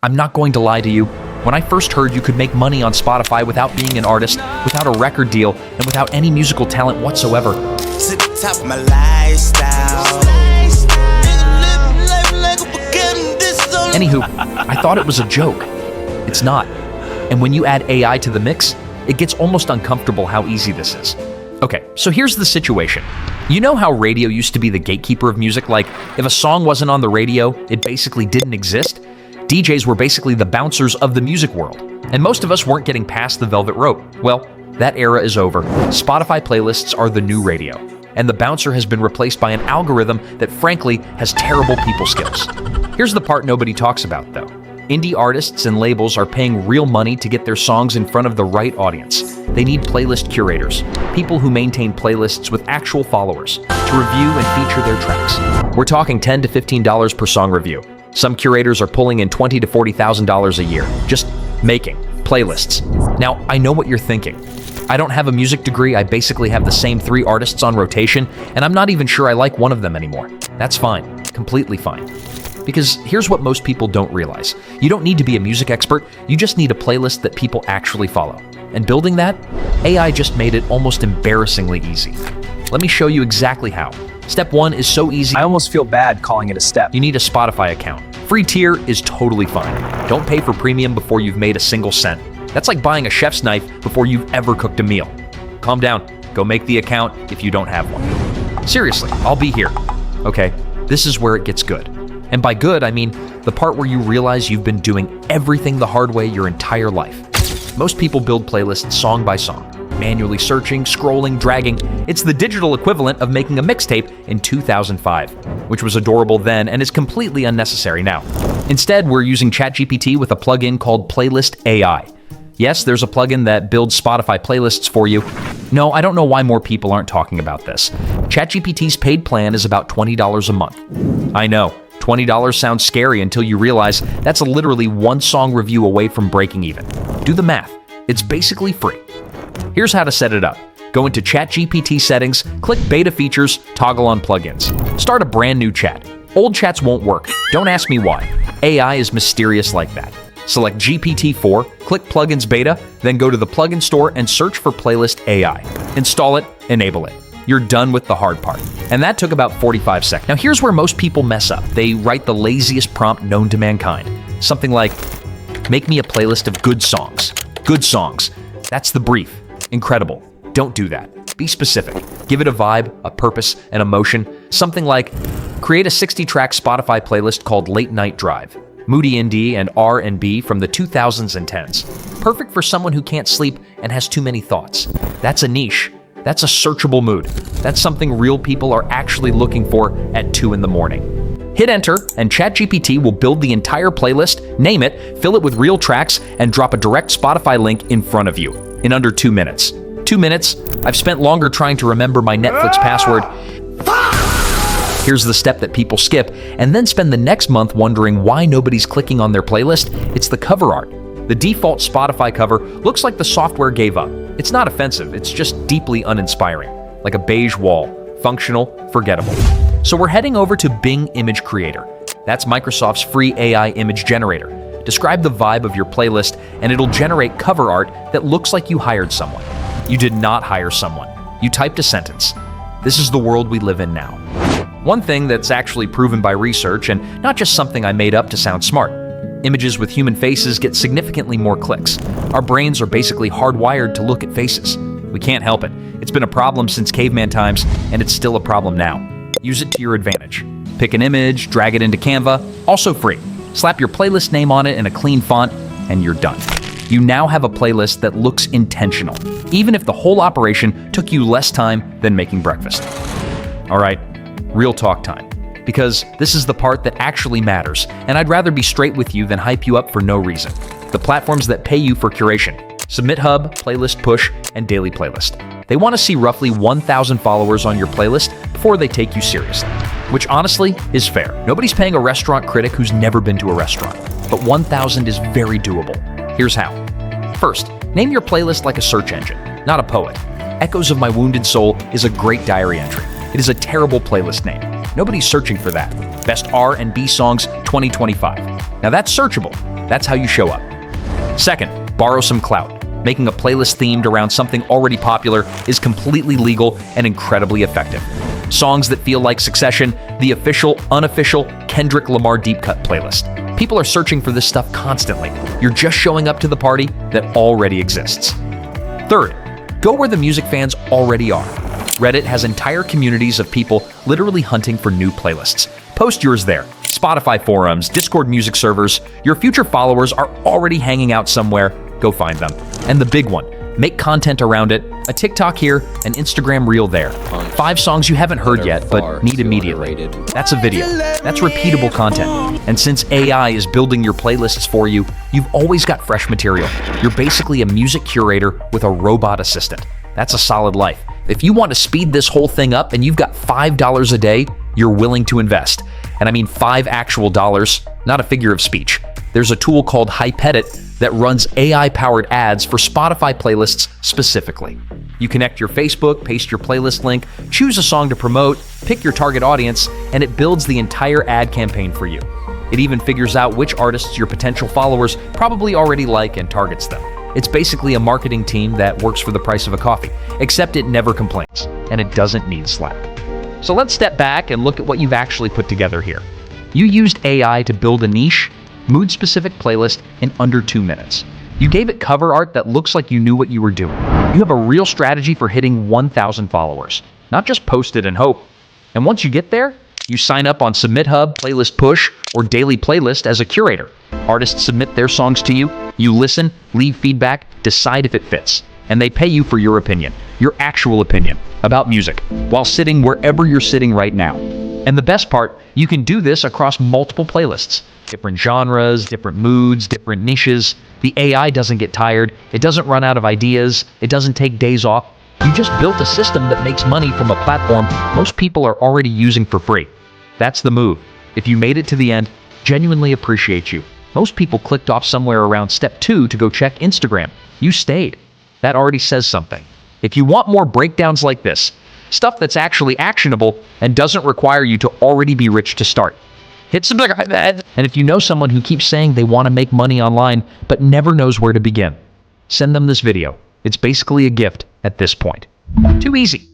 I'm not going to lie to you. When I first heard you could make money on Spotify without being an artist, without a record deal, and without any musical talent whatsoever. To the top of my lifestyle. Anywho, I thought it was a joke. It's not. And when you add AI to the mix, it gets almost uncomfortable how easy this is. Okay, so here's the situation. You know how radio used to be the gatekeeper of music? Like, if a song wasn't on the radio, it basically didn't exist? DJs were basically the bouncers of the music world, and most of us weren't getting past the velvet rope. Well, that era is over. Spotify playlists are the new radio, and the bouncer has been replaced by an algorithm that frankly has terrible people skills. Here's the part nobody talks about though. Indie artists and labels are paying real money to get their songs in front of the right audience. They need playlist curators, people who maintain playlists with actual followers, to review and feature their tracks. We're talking $10 to $15 per song review. Some curators are pulling in $20,000 to $40,000 a year, just making playlists. Now, I know what you're thinking. I don't have a music degree, I basically have the same 3 artists on rotation, and I'm not even sure I like one of them anymore. That's fine, completely fine. Because here's what most people don't realize. You don't need to be a music expert, you just need a playlist that people actually follow. And building that, AI just made it almost embarrassingly easy. Let me show you exactly how. Step 1 is so easy. I almost feel bad calling it a step. You need a Spotify account. Free tier is totally fine. Don't pay for premium before you've made a single cent. That's like buying a chef's knife before you've ever cooked a meal. Calm down. Go make the account if you don't have one. Seriously, I'll be here. Okay, this is where it gets good. And by good, I mean the part where you realize you've been doing everything the hard way your entire life. Most people build playlists song by song, manually searching, scrolling, dragging. It's the digital equivalent of making a mixtape in 2005, which was adorable then and is completely unnecessary now. Instead, we're using ChatGPT with a plugin called Playlist AI. Yes, there's a plugin that builds Spotify playlists for you. No, I don't know why more people aren't talking about this. ChatGPT's paid plan is about $20 a month. I know, $20 sounds scary until you realize that's literally one song review away from breaking even. Do the math. It's basically free. Here's how to set it up. Go into ChatGPT settings, click beta features, toggle on plugins. Start a brand new chat. Old chats won't work. Don't ask me why. AI is mysterious like that. Select GPT-4, click Plugins Beta, then go to the plugin store and search for Playlist AI. Install it, enable it. You're done with the hard part. And that took about 45 seconds. Now here's where most people mess up. They write the laziest prompt known to mankind. Something like, make me a playlist of good songs. Good songs. That's the brief. Incredible. Don't do that. Be specific. Give it a vibe, a purpose, an emotion. Something like, create a 60-track Spotify playlist called Late Night Drive. Moody indie and R&B from the 2000s and 10s. Perfect for someone who can't sleep and has too many thoughts. That's a niche. That's a searchable mood. That's something real people are actually looking for at 2 in the morning. Hit enter, and ChatGPT will build the entire playlist, name it, fill it with real tracks, and drop a direct Spotify link in front of you in under 2 minutes. 2 minutes? I've spent longer trying to remember my Netflix password. Here's the step that people skip, and then spend the next month wondering why nobody's clicking on their playlist. It's the cover art. The default Spotify cover looks like the software gave up. It's not offensive, it's just deeply uninspiring. Like a beige wall. Functional, forgettable. So we're heading over to Bing Image Creator. That's Microsoft's free AI image generator. Describe the vibe of your playlist, and it'll generate cover art that looks like you hired someone. You did not hire someone. You typed a sentence. This is the world we live in now. One thing that's actually proven by research, and not just something I made up to sound smart. Images with human faces get significantly more clicks. Our brains are basically hardwired to look at faces. We can't help it. It's been a problem since caveman times, and it's still a problem now. Use it to your advantage. Pick an image, drag it into Canva, also free. Slap your playlist name on it in a clean font, and you're done. You now have a playlist that looks intentional, even if the whole operation took you less time than making breakfast. All right, real talk time. Because this is the part that actually matters, and I'd rather be straight with you than hype you up for no reason. The platforms that pay you for curation: SubmitHub, Playlist Push, and Daily Playlist. They want to see roughly 1,000 followers on your playlist before they take you seriously. Which honestly is fair. Nobody's paying a restaurant critic who's never been to a restaurant. But 1,000 is very doable. Here's how. First, name your playlist like a search engine, not a poet. Echoes of My Wounded Soul is a great diary entry. It is a terrible playlist name. Nobody's searching for that. Best R&B songs 2025. Now that's searchable. That's how you show up. Second, borrow some clout. Making a playlist themed around something already popular is completely legal and incredibly effective. Songs that feel like Succession, the official, unofficial Kendrick Lamar deep cut playlist. People are searching for this stuff constantly. You're just showing up to the party that already exists. Third, go where the music fans already are. Reddit has entire communities of people literally hunting for new playlists. Post yours there. Spotify forums, Discord music servers, your future followers are already hanging out somewhere. Go find them. And the big one, make content around it. A TikTok here, an Instagram reel there. 5 songs you haven't heard yet, but need immediately. That's a video. That's repeatable content. And since AI is building your playlists for you, you've always got fresh material. You're basically a music curator with a robot assistant. That's a solid life. If you want to speed this whole thing up and you've got $5 a day, you're willing to invest. And I mean 5 actual dollars, not a figure of speech. There's a tool called Hypeddit that runs AI-powered ads for Spotify playlists specifically. You connect your Facebook, paste your playlist link, choose a song to promote, pick your target audience, and it builds the entire ad campaign for you. It even figures out which artists your potential followers probably already like and targets them. It's basically a marketing team that works for the price of a coffee, except it never complains, and it doesn't need Slack. So let's step back and look at what you've actually put together here. You used AI to build a niche, mood-specific playlist in under 2 minutes. You gave it cover art that looks like you knew what you were doing. You have a real strategy for hitting 1,000 followers, not just post it and hope. And once you get there, you sign up on SubmitHub, Playlist Push, or Daily Playlist as a curator. Artists submit their songs to you, you listen, leave feedback, decide if it fits. And they pay you for your opinion, your actual opinion, about music, while sitting wherever you're sitting right now. And the best part, you can do this across multiple playlists. Different genres, different moods, different niches. The AI doesn't get tired, it doesn't run out of ideas, it doesn't take days off. You just built a system that makes money from a platform most people are already using for free. That's the move. If you made it to the end, genuinely appreciate you. Most people clicked off somewhere around step 2 to go check Instagram. You stayed. That already says something. If you want more breakdowns like this, stuff that's actually actionable and doesn't require you to already be rich to start, hit subscribe. And if you know someone who keeps saying they want to make money online but never knows where to begin, send them this video. It's basically a gift at this point. Too easy.